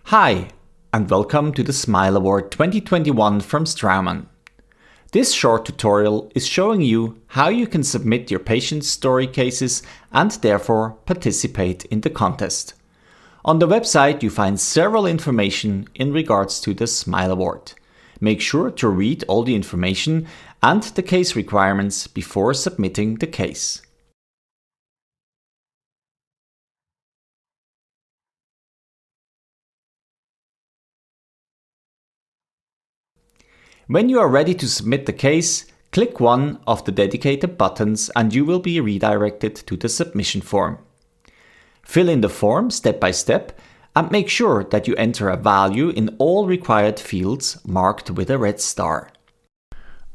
Hi, and welcome to the Smile Award 2021 from Straumann. This short tutorial is showing you how you can submit your patient's story cases and therefore participate in the contest. On the website you find several information in regards to the Smile Award. Make sure to read all the information and the case requirements before submitting the case. When you are ready to submit the case, click one of the dedicated buttons and you will be redirected to the submission form. Fill in the form step by step and make sure that you enter a value in all required fields marked with a red star.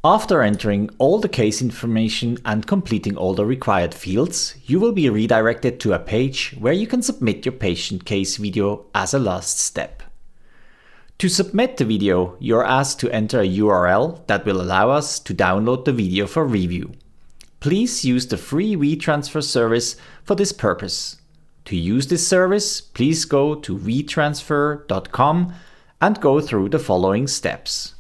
After entering all the case information and completing all the required fields, you will be redirected to a page where you can submit your patient case video as a last step. To submit the video, you are asked to enter a URL that will allow us to download the video for review. Please use the free WeTransfer service for this purpose. To use this service, please go to wetransfer.com and go through the following steps.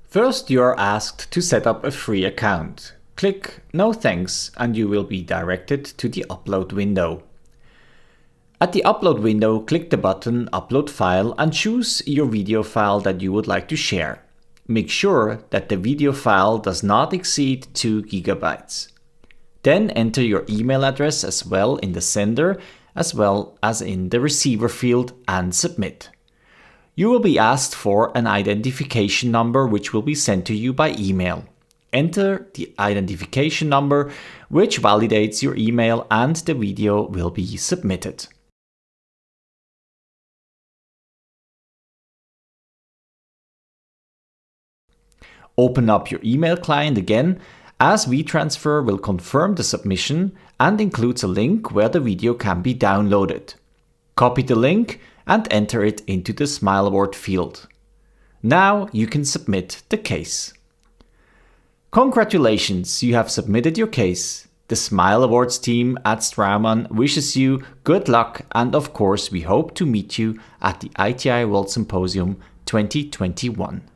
First, you are asked to set up a free account. Click No Thanks and you will be directed to the upload window. At the upload window, click the button Upload File and choose your video file that you would like to share. Make sure that the video file does not exceed 2 GB. Then enter your email address as well in the sender as well as in the receiver field and submit. You will be asked for an identification number which will be sent to you by email. Enter the identification number which validates your email and the video will be submitted. Open up your email client again, as WeTransfer will confirm the submission and includes a link where the video can be downloaded. Copy the link and enter it into the Smile Award field. Now you can submit the case. Congratulations, you have submitted your case. The Smile Awards team at Straumann wishes you good luck and of course we hope to meet you at the ITI World Symposium 2021.